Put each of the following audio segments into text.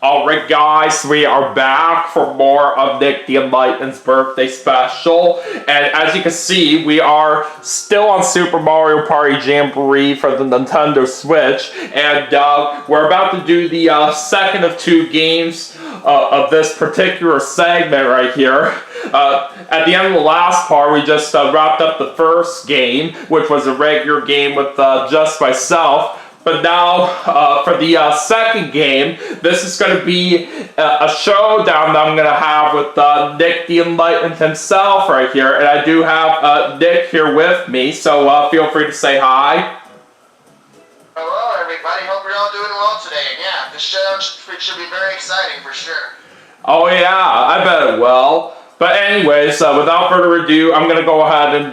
Alright guys, we are back for more of Nick the Enlightened's birthday special, and as you can see, we are still on Super Mario Party Jamboree for the Nintendo Switch, and we're about to do the second of two games of this particular segment right here. At the end of the last part, we just wrapped up the first game, which was a regular game with just myself. But now, for the second game, this is going to be a showdown that I'm going to have with Nick the Enlightened himself right here. And I do have Nick here with me, so feel free to say hi. Hello everybody, hope you're all doing well today. And yeah, this showdown should be very exciting for sure. Oh yeah, I bet it will. But anyways, without further ado, I'm going to go ahead and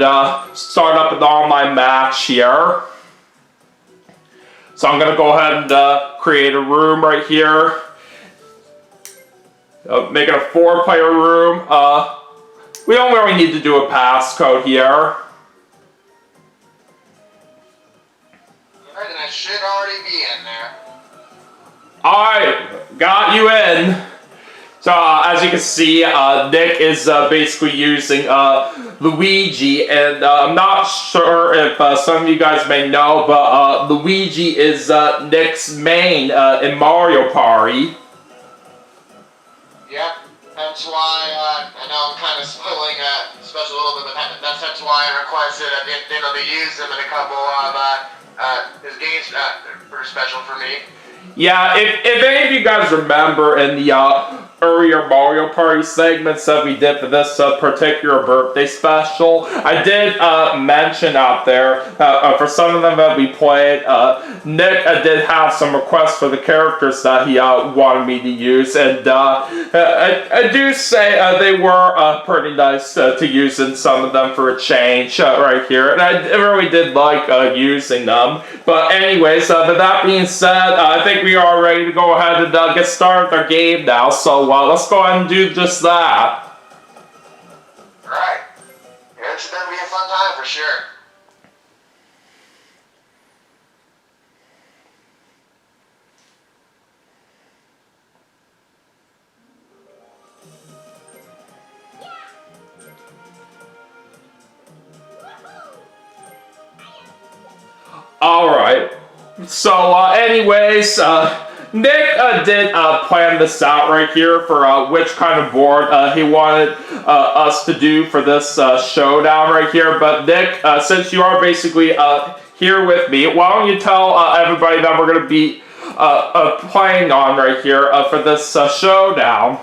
start up an online match here. So I'm going to go ahead and create a room right here. Make it a 4-player room. We don't really need to do a passcode here. Alright, and I should already be in there. Alright, got you in. So as you can see, Nick is basically using Luigi, and I'm not sure if some of you guys may know, but Luigi is Nick's main in Mario Party. Yep, that's why I know I'm kind of spoiling special a little bit, but that's why I requested to use him in a couple of his games for special for me. Yeah, if any of you guys remember in the earlier Mario Party segments that we did for this particular birthday special, I did mention out there, for some of them that we played, Nick did have some requests for the characters that he wanted me to use, and I do say they were pretty nice to use in some of them for a change right here, and I really did like using them. But anyways, with that being said, I think we are ready to go ahead and get started with our game now, so let's go ahead and do just that. Alright. Yeah, it's gonna be a fun time for sure. Alright. So, anyways, Nick did plan this out right here for which kind of board he wanted us to do for this showdown right here. But Nick, since you are basically here with me, why don't you tell everybody that we're going to be playing on right here for this showdown?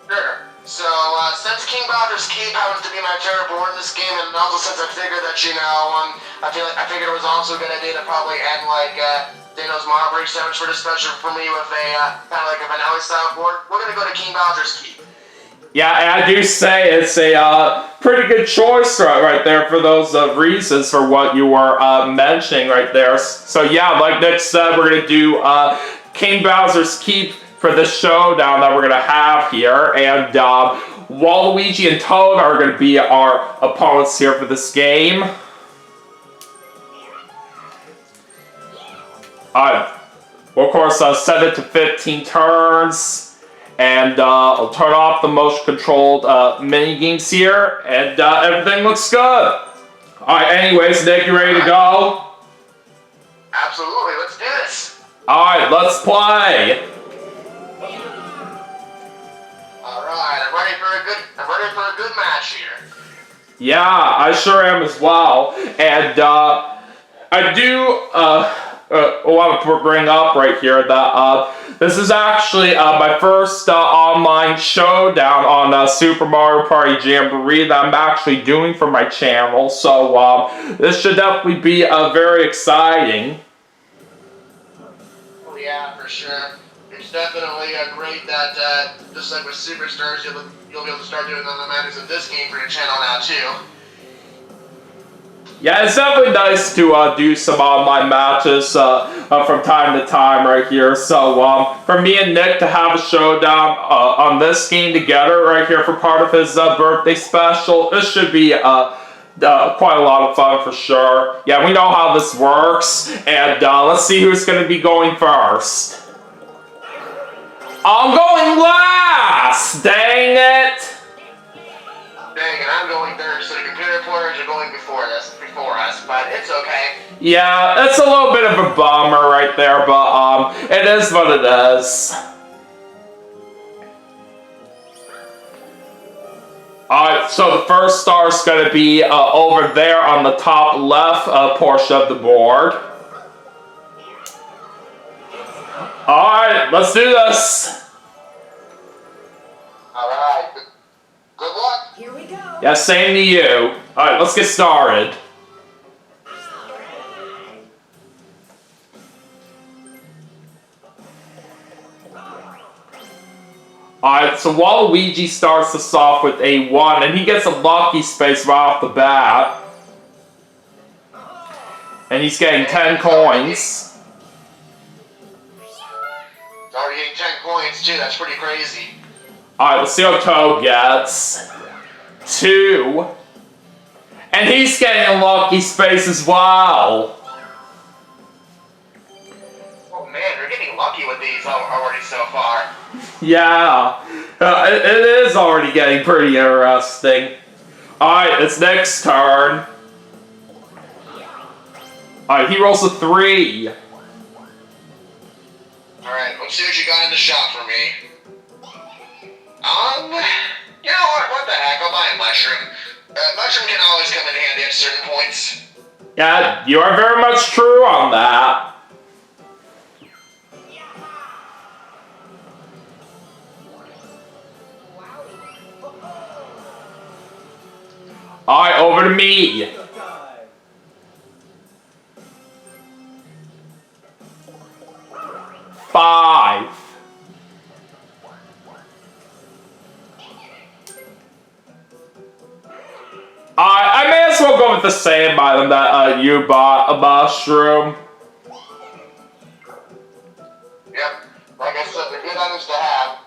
Sure. So, since King Bowser's Keep happens to be my favorite board in this game, and also since I figured that, you know, I figured it was also a good idea to probably end, like, Dano's Mario Party sandwich for this special for me with a, kind of like a vanilla style board, we're gonna go to King Bowser's Keep. Yeah, and I do say it's a pretty good choice right there for those reasons for what you were mentioning right there. So yeah, like Nick said, we're gonna do King Bowser's Keep for the showdown that we're going to have here, and Waluigi and Toad are going to be our opponents here for this game. We'll of course set it to 15 turns, and I'll turn off the motion controlled mini games here, and everything looks good. Alright, anyways, Nick, you ready to go? Absolutely, let's do this. Alright, let's play. Alright, I'm ready for a good match here. Yeah, I sure am as well. And I do want to bring up right here that this is actually my first online showdown on Super Mario Party Jamboree that I'm actually doing for my channel. So this should definitely be very exciting. Oh yeah, for sure. It's definitely great that, just like with Superstars, you'll be able to start doing the matches of this game for your channel now, too. Yeah, it's definitely nice to do some online matches from time to time right here. So, for me and Nick to have a showdown on this game together right here for part of his birthday special, this should be quite a lot of fun for sure. Yeah, we know how this works, and let's see who's going to be going first. I'm going last! Dang it! Dang it, I'm going third, so the computer players are going before us, but it's okay. Yeah, it's a little bit of a bummer right there, but it is what it is. Alright, so the first star is going to be over there on the top left portion of the board. Alright, let's do this. Alright, good luck. Here we go. Yeah, same to you. Alright, let's get started. Alright, so Waluigi starts us off with a 1, and he gets a lucky space right off the bat. And he's getting 10 coins. He's already getting 10 coins too, that's pretty crazy. Alright, let's see what Toad gets. 2. And he's getting a lucky space as well. Oh man, you're getting lucky with these already so far. Yeah, it is already getting pretty interesting. Alright, it's Nick's turn. Alright, he rolls a 3. Alright, let's see what you got in the shop for me. You know what the heck, I'll buy a mushroom. Mushroom can always come in handy at certain points. Yeah, you are very much true on that. Alright, over to me. 5. I may as well go with the same item that you bought, a mushroom. Yep, like I said, they're good items to have.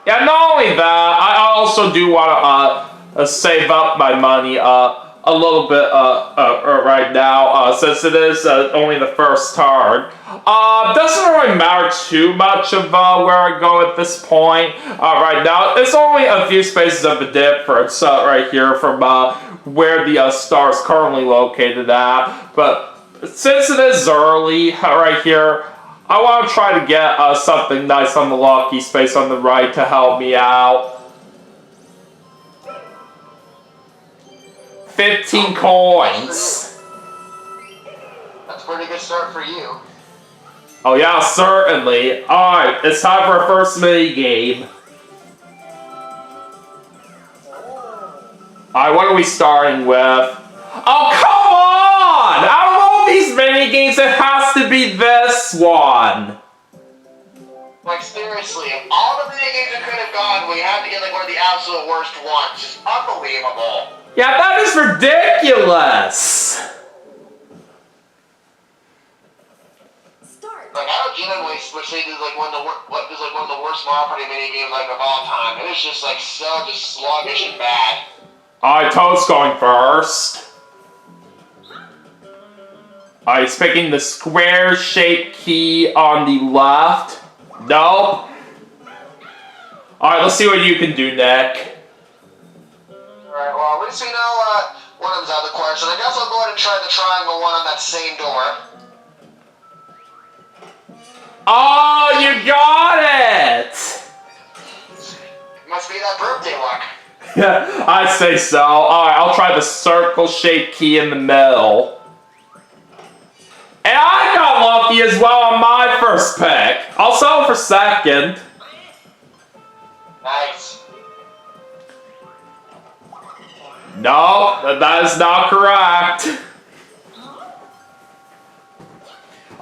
Yeah, not only that, I also do want to save up my money a little bit right now, since it is only the first turn. Doesn't really matter too much of where I go at this point right now. It's only a few spaces of a difference right here from where the star is currently located at. But since it is early right here, I want to try to get something nice on the lucky space on the right to help me out. 15 coins. That's a pretty good start for you. Oh yeah, certainly. Alright, it's time for our first mini game. Alright, what are we starting with? Oh, come on! Out of all these mini games, it has to be this one. Like seriously, of all the mini games that could have gone, we had to get like one of the absolute worst ones. Just unbelievable. Yeah, that is ridiculous. Start. Like I don't genuinely say this is like one of the worst Mario Party mini games like of all time. It was just like so sluggish and bad. Alright, Toad's going first. Alright, he's picking the square-shaped key on the left. Nope. Alright, let's see what you can do, Nick. Alright, well, at least we know one of them's out of the question. I guess I'll go ahead and try the triangle one on that same door. Oh, you got it! Must be that birthday luck. Yeah, I say so. Alright, I'll try the circle-shaped key in the middle. And I got lucky as well on my first pick. I'll settle for second. Nice. No, that is not correct.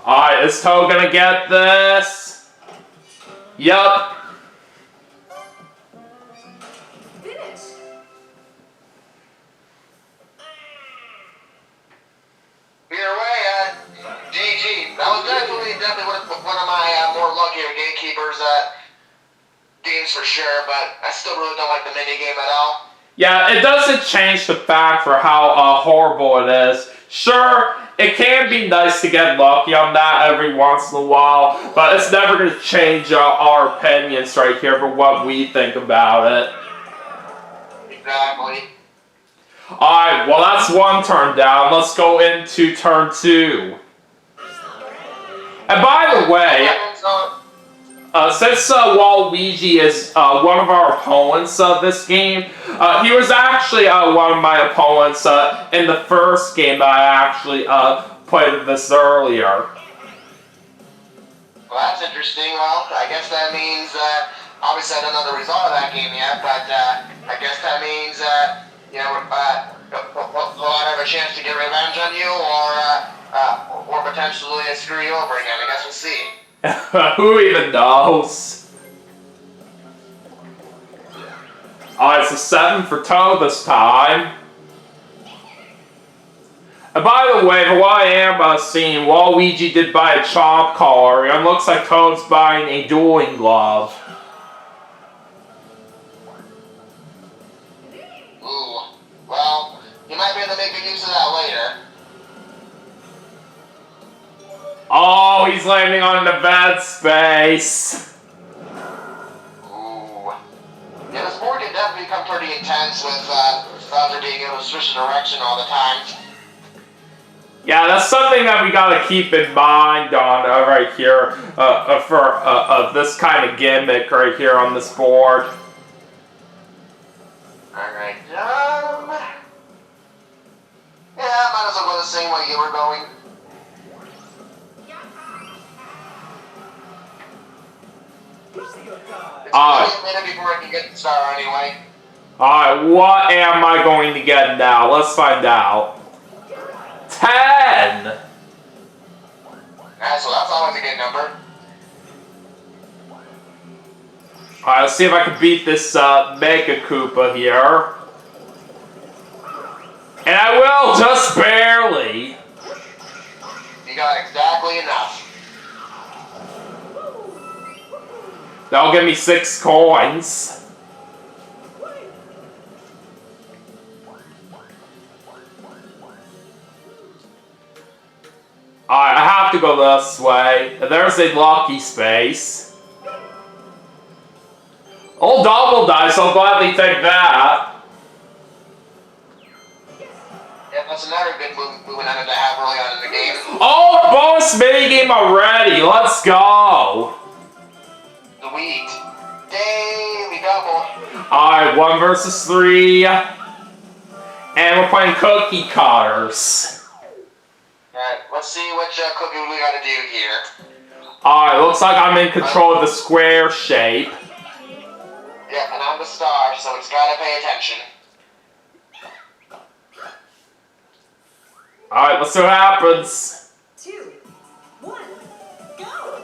Alright, is Toad gonna get this? Yup. Finish. Either way, GG. That was definitely one of my more luckier gatekeepers games for sure, but I still really don't like the mini game at all. Yeah, it doesn't change the fact for how horrible it is. Sure, it can be nice to get lucky on that every once in a while, but it's never going to change our opinions right here for what we think about it. Exactly. Alright, well that's one turn down. Let's go into turn 2. And by the way, since Waluigi is one of our opponents this game, he was actually one of my opponents in the first game that I actually played this earlier. Well, that's interesting. Well, I guess that means, obviously I don't know the result of that game yet, but I guess that means, you know, we'll have a chance to get revenge on you, or potentially screw you over again. I guess we'll see. Who even knows? Alright, it's a 7 for Toad this time. And by the way, for what I am seeing, Waluigi did buy a chomp collar, and it looks like Toad's buying a dueling glove. Ooh. Well, you might be able to make good use of that later. Oh, he's landing on the bed space. Ooh. Yeah, this board can definitely become pretty intense with Bowser being able to switch the direction all the time. Yeah, that's something that we gotta keep in mind on right here for this kind of gimmick right here on this board. Alright, yeah, might as well go the same way you were going. It's only a minute before I can get the star anyway. Alright, what am I going to get now? Let's find out. 10! Alright, so that's always a good number. Alright, let's see if I can beat this Mega Koopa here. And I will, just barely. You got exactly enough. That'll give me 6 coins. Alright, I have to go this way. There's a lucky space. Oh, double dice, I'll gladly take that. Yeah, that's another good movement item to have early on in the game. Oh, bonus minigame already. Let's go. Sweet. Dang, we got more. Alright, 1 versus 3. And we're playing cookie cutters. Alright, let's see which cookie we gotta do here. Alright, looks like I'm in control of the square shape. Yeah, and I'm the star, so it's gotta pay attention. Alright, let's see what happens. 2, 1, go!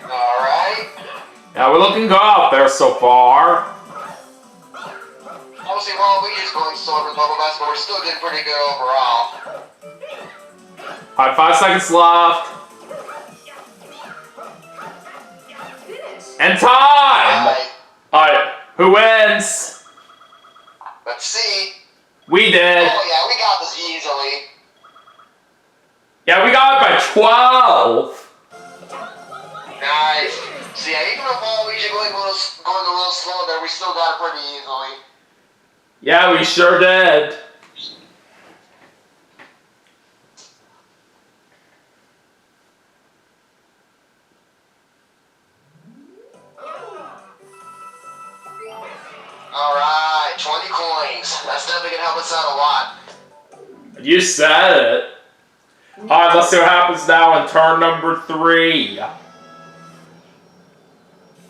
Alright. Yeah, we're looking good out there so far. Obviously, Waluigi's going slower with Bubble Best, but we're still doing pretty good overall. Alright, 5 seconds left. Finish! And time! Alright, Alright, who wins? let's see. We did. Oh yeah, we got this easily. Yeah, we got it by 12. Nice. So yeah, even with Waluigi going a little slow there, we still got it pretty easily. Yeah, we sure did. Alright, 20 coins. That's definitely gonna help us out a lot. You said it. Alright, let's see what happens now in turn number 3.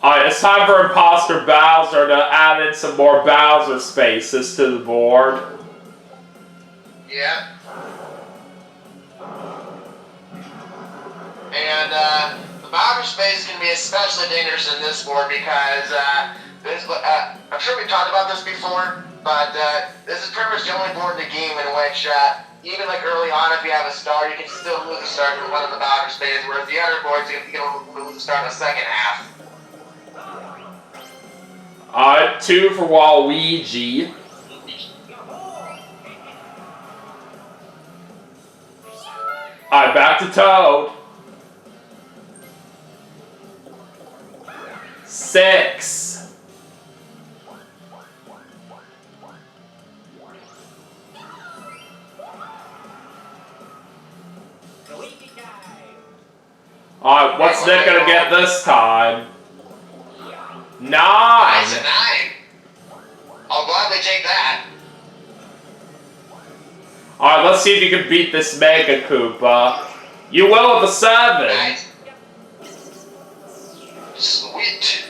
Alright, it's time for Imposter Bowser to add in some more Bowser spaces to the board. Yeah. And the Bowser space is going to be especially dangerous in this board because I'm sure we talked about this before, but this is pretty much the only board in the game in which even like early on, if you have a star, you can still lose a star from one of the Bowser phase, whereas the other boards, you can lose a star in the second half. Alright, 2 for Waluigi. Alright, back to Toad. 6. Alright, what's Nick gonna get this time? 9! Nice, a 9. I'll gladly take that. Alright, let's see if you can beat this Mega Koopa. You will with a 7. Nice. Sweet.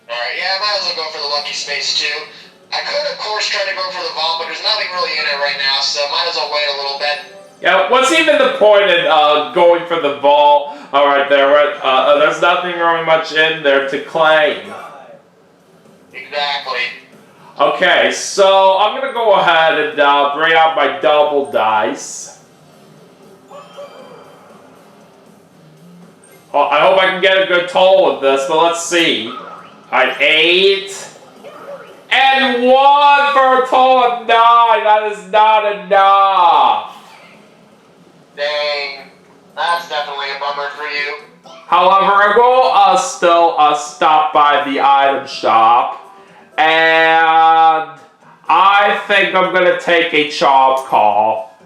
Alright, yeah, I might as well go for the lucky space too. I could, of course, try to go for the vault, but there's nothing really in it right now, so might as well wait a little bit. Yeah, what's even the point in going for the vault? Alright, there's nothing really much in there to claim. Exactly. Okay, so I'm gonna go ahead and bring out my double dice. Oh, I hope I can get a good total with this, but let's see. Alright, 8. And 1 for a total of 9! That is not enough! Dang. That's definitely a bummer for you. However, I will still stop by the item shop. And I think I'm going to take a chop call.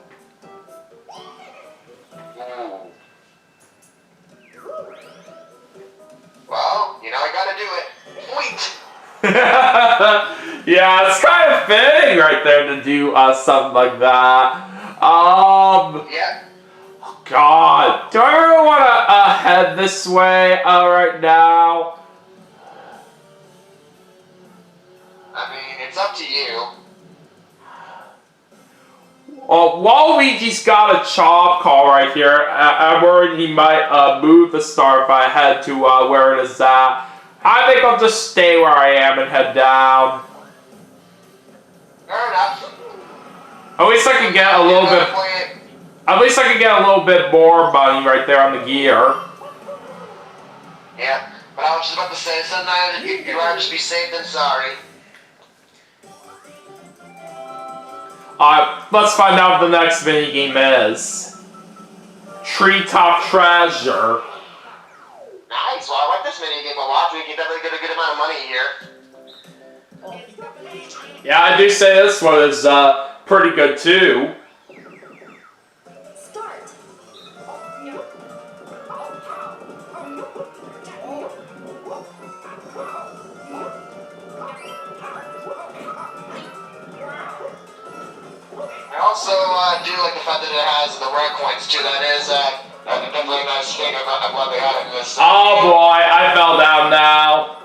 Well, you know, I gotta do it. Wait. Yeah, it's kind of fitting right there to do something like that. Yeah. God, do I really want to head this way right now? I mean, it's up to you. Well, Waluigi's got a chop call right here. I'm worried he might move the star if I head to where it is at. I think I'll just stay where I am and head down. Fair enough. At least I can get a little bit. At least I can get a little bit more money right there on the gear. Yeah, but I was just about to say, sometimes you'd rather just be safe than sorry. Let's find out what the next minigame is. Treetop Treasure. Nice, well, I like this minigame a lot. We can definitely get a good amount of money here. Yeah, I do say this one is pretty good too. Start. I also do like the fact that it has the rare coins too. That is definitely a nice thing. I'm glad they had it in this. Oh boy, I fell down now.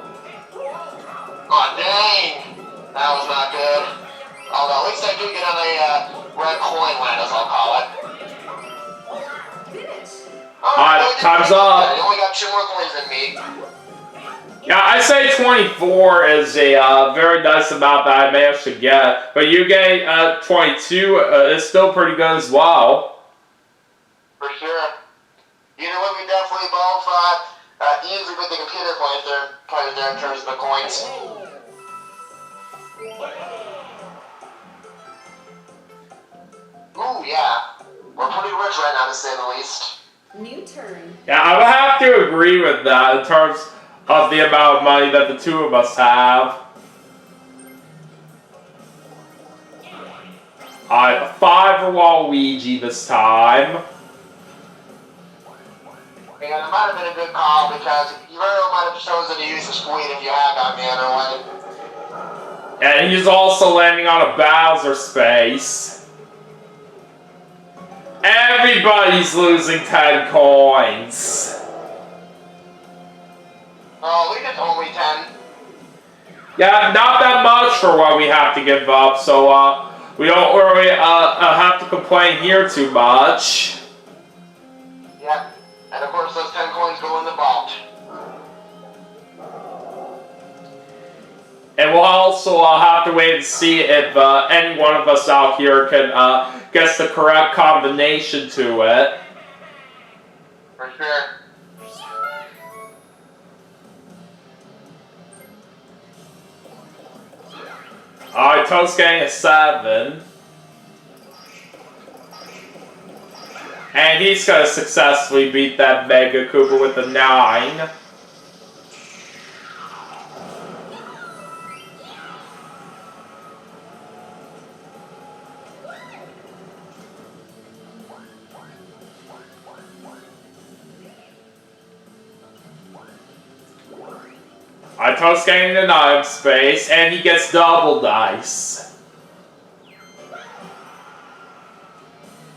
Oh dang, that was not good. Although at least I do get on a red coin land, as I'll call it. Finish. Alright, time's up. You only got 2 more coins than me. Yeah, I say 24 is a very nice amount that I managed to get, but you getting 22 is still pretty good as well. For sure. Either way, we definitely both easily with the computer points there in terms of the coins. Ooh, yeah. We're pretty rich right now, to say the least. New turn. Yeah, I would have to agree with that in terms of the amount of money that the two of us have. 5 for Waluigi this time. And it might have been a good call because you very well might have chosen to use the squeak if you had gotten the other one. And he's also landing on a Bowser space. Everybody's losing 10 coins. Oh, at least it's only 10. Yeah, not that much for what we have to give up, so we don't really have to complain here too much. Yep. And of course, those 10 coins go in the vault. And we'll also have to wait and see if any one of us out here can guess the correct combination to it. For sure. Alright, Toad's getting a 7. And he's gonna successfully beat that Mega Koopa with a 9. Toad's getting the 9 space, and he gets double dice.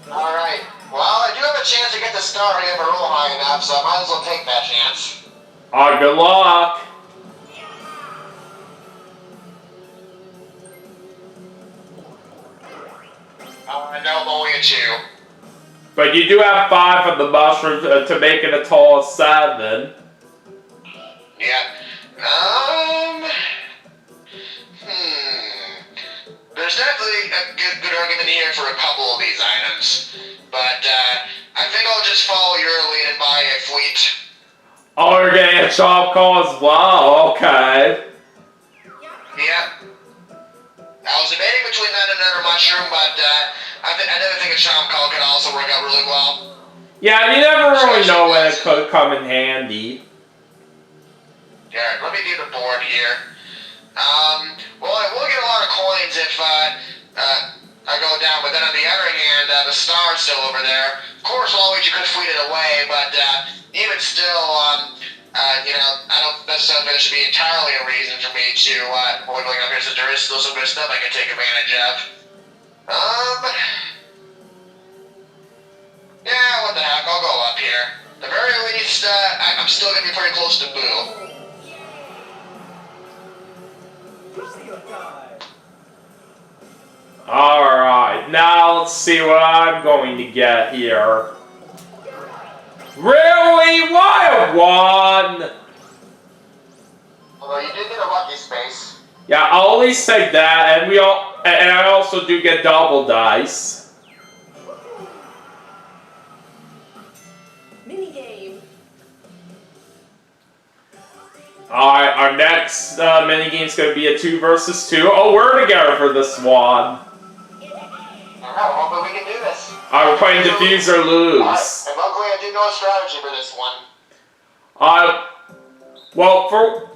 Alright. Well, I do have a chance to get the star here if I roll high enough, so I might as well take that chance. Alright, good luck. No, only a 2. But you do have 5 of the mushrooms to make it a total of 7. Yeah. There's definitely a good argument here for a couple of these items, but I think I'll just follow your lead and buy a fleet. Oh, you're getting a chop call as well, okay. Yep. I was debating between that and another mushroom, but I never think a chomp call could also work out really well. Yeah, you never really know when it could come in handy. Yeah, let me do the board here. Well, I will get a lot of coins if I go down, but then on the other hand, the star's still over there. Of course, always you could fleet it away, but even still, you know, I don't necessarily think there should be entirely a reason for me to avoid going up here, since there is still some good stuff I can take advantage of. Yeah, what the heck, I'll go up here. At the very least, I'm still gonna be pretty close to Boo. Alright, now let's see what I'm going to get here. Really? Why a 1? Although you did get a lucky space. Yeah, I'll at least take that, and I also do get double dice. Minigame. Alright, our next minigame is going to be a 2 versus 2. Oh, we're together for this one. Alright, hopefully we can do this. We're playing Diffuse or Lose. Alright, and luckily I do know a strategy for this one. Well,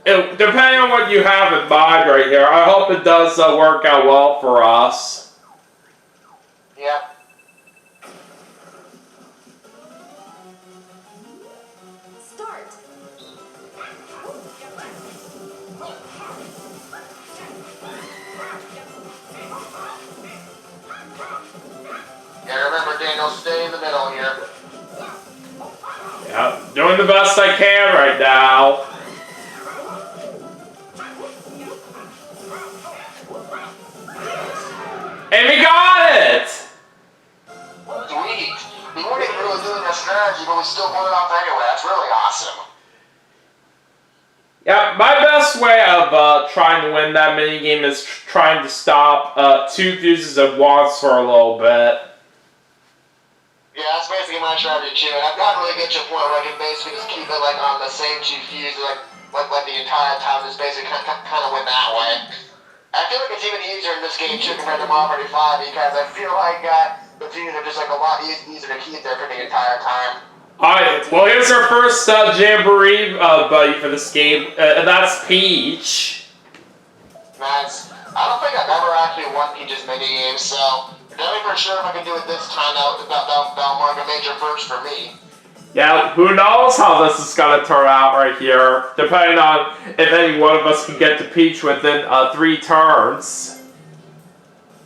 depending on what you have in mind right here, I hope it does work out well for us. Yep. Start. Yeah, remember, Daniel, stay in the middle here. Yeah, doing the best I can right now. And we got it! Sweet. We weren't even really doing a strategy, but we still pulled it off anyway. That's really awesome. Yeah, my best way of trying to win that minigame is trying to stop 2 fuses at once for a little bit. Yeah, that's basically my strategy too, and I've gotten really good to a point where I can basically just keep it like on the same 2 fuses, like the entire time, just basically kind of win that way. I feel like it's even easier in this game too compared to Mario Party 5 because I feel like the fuses are just like a lot easier to keep there for the entire time. Alright, well here's our first Jamboree buddy for this game, and that's Peach. Nice. I don't think I've ever actually won Peach's minigame, so definitely for sure if I can do it this time, that'll mark a major first for me. Yeah, who knows how this is gonna turn out right here, depending on if any one of us can get to Peach within 3 turns.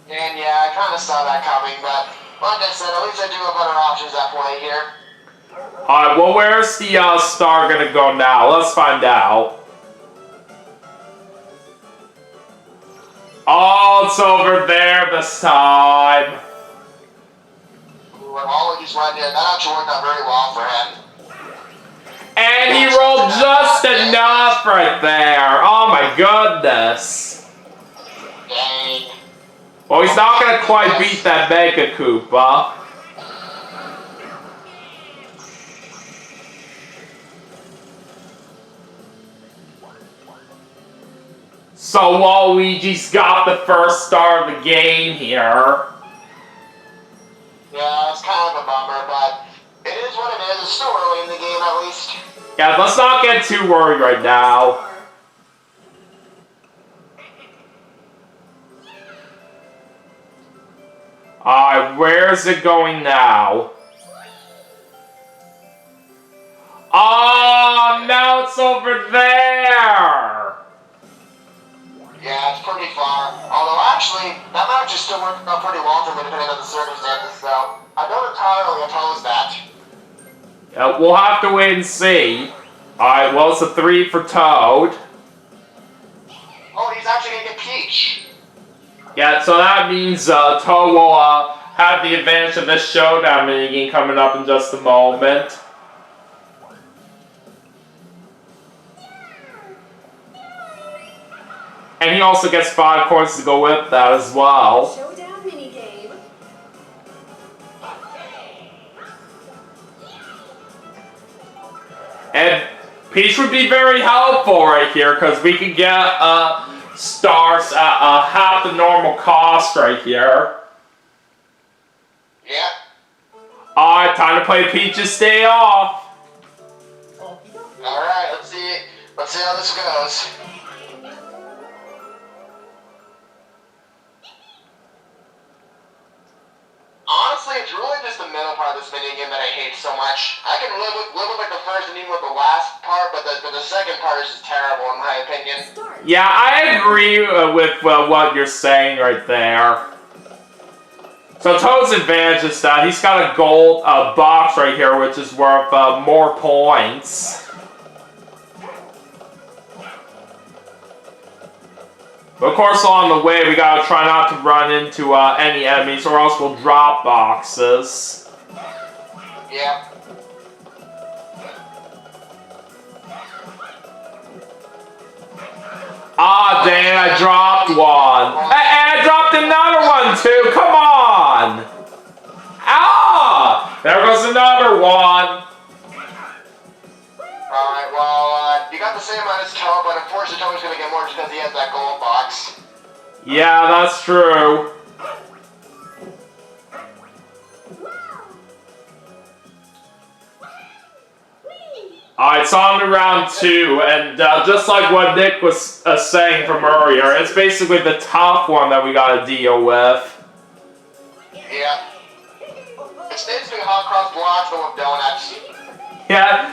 And yeah, I kind of saw that coming, but like I said, at least I do have better options at play here. Alright, well where's the star gonna go now? Let's find out. Oh, it's over there this time. Ooh, I'm always just right there. That actually worked out very well for him. And he rolled just enough right there. Oh my goodness. Dang. Well, he's not going to quite beat that Mega Koopa. So Waluigi's got the first star of the game here. Yeah, it's kind of a bummer, but it is what it is. It's still early in the game, at least. Yeah, let's not get too worried right now. Alright, where's it going now? Oh, now it's over there! Yeah, it's pretty far. Although, actually, that might just still work out pretty well for me, depending on the circumstances, so I don't entirely oppose that. Yeah, we'll have to wait and see. Alright, well, it's a 3 for Toad. Oh, he's actually gonna get Peach. Yeah, so that means Toad will have the advantage of this showdown minigame coming up in just a moment. And he also gets 5 coins to go with that as well. Showdown minigame. And Peach would be very helpful right here because we could get stars at half the normal cost right here. Yeah. Alright, time to play Peach's Day Off. Alright, let's see how this goes. Honestly, it's really just the middle part of this minigame that I hate so much. I can live with like the first and even with the last part, but the second part is just terrible in my opinion. Start. Yeah, I agree with what you're saying right there. So Toad's advantage is that he's got a gold box right here, which is worth more points. But of course, along the way, we gotta try not to run into any enemies, or else we'll drop boxes. Yeah. Ah, dang, I dropped one. And I dropped another one, too. Come on. Ah, there goes another one. Alright, well, you got the same amount as Toad, but unfortunately Toad's gonna get more just because he has that gold box. Yeah, that's true. Alright, it's on to round 2, and just like what Nick was saying from earlier, it's basically the tough one that we gotta deal with. Yeah. It's basically hot cross blocks, but with donuts. Yeah,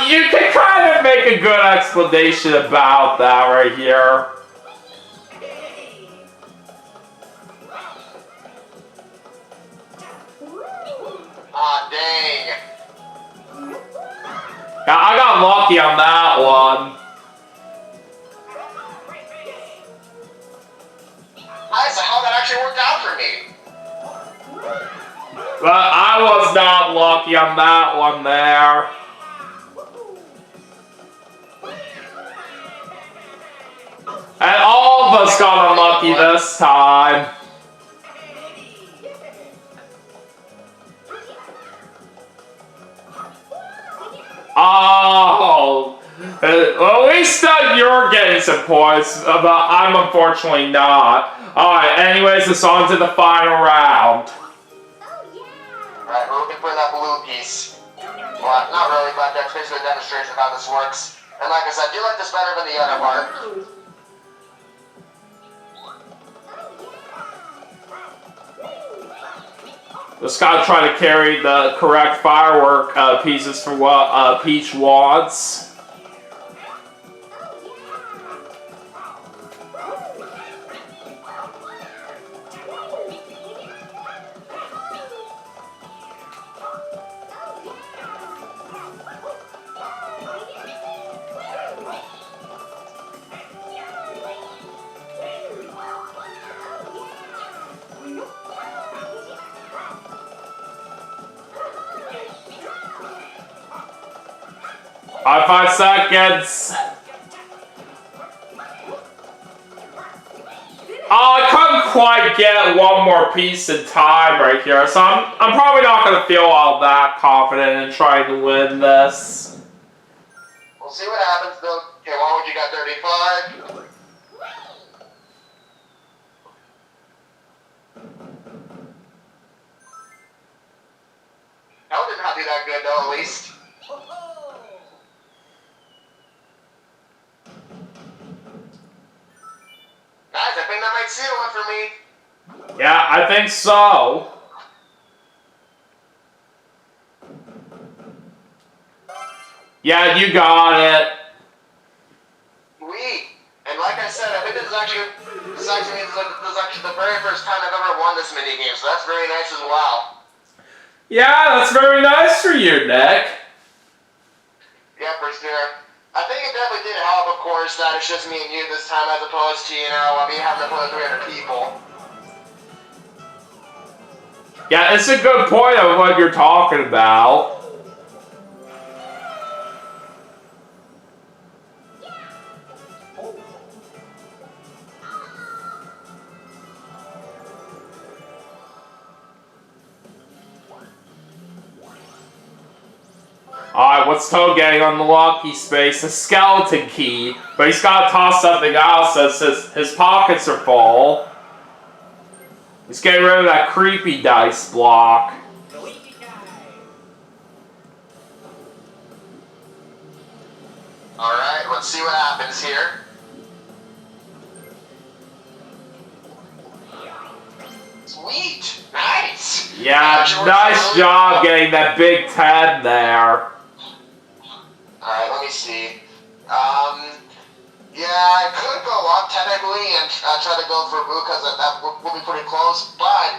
you can kind of make a good explanation about that right here. Ah, dang. Yeah, I got lucky on that one. Nice, how that actually worked out for me. But I was not lucky on that one there. And all of us got unlucky this time. Oh, well, at least you're getting some points, but I'm unfortunately not. Alright, anyways, it's on to the final round. Alright, we're looking for that blue piece. Well, not really, but that's basically a demonstration of how this works. And like I said, I do like this better than the other part. Just gotta try to carry the correct firework pieces for what Peach wants. 5 seconds. Oh, I couldn't quite get one more piece in time right here, so I'm probably not going to feel all that confident in trying to win this. We'll see what happens, though. Okay, what would you got, 35? That did not do that good, though, at least. Guys, I think that might seal it for me. Yeah, I think so. Yeah, you got it. Sweet. And like I said, I think this is actually the very first time I've ever won this mini game, so that's very nice as well. Yeah, that's very nice for you, Nick. Yeah, for sure. I think it definitely did help, of course, that it's just me and you this time as opposed to, me having to play with 300 people. Yeah, it's a good point of what you're talking about. Alright, what's Toad getting on the lucky space? A skeleton key. But he's got to toss something else as his pockets are full. He's getting rid of that creepy dice block. Alright, let's see what happens here. Sweet! Nice! Yeah, nice job getting that big 10 there. Alright, let me see. Yeah, I could go up technically and try to go for Boo because that will be pretty close, but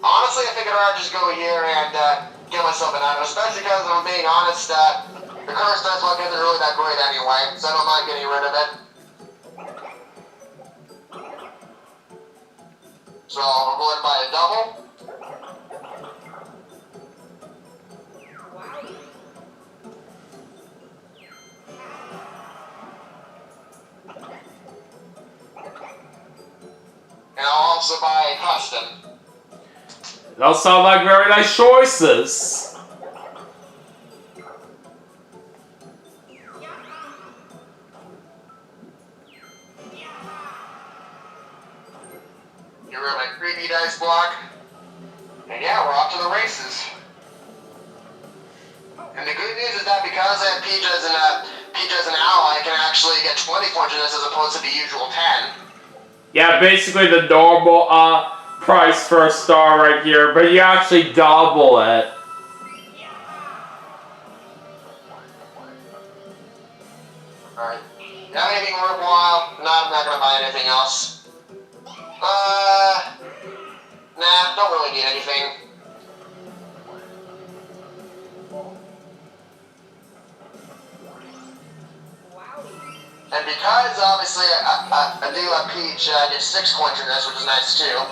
honestly I figured I'd just go here and get myself an item, especially because if I'm being honest, the current stats luck isn't really that great anyway, so I don't mind getting rid of it. So I'm going to buy a double. And I'll also buy a custom. Those sound like very nice choices. Get rid of my creepy dice block. And yeah, we're off to the races. And the good news is that because I have Peach as an ally, I can actually get 20 points in this as opposed to the usual 10. Yeah, basically the normal price for a star right here, but you actually double it. Alright. Got anything worthwhile? No, I'm not gonna buy anything else. Nah, don't really need anything. And because obviously I do have Peach, I get 6 coins in this, which is nice too.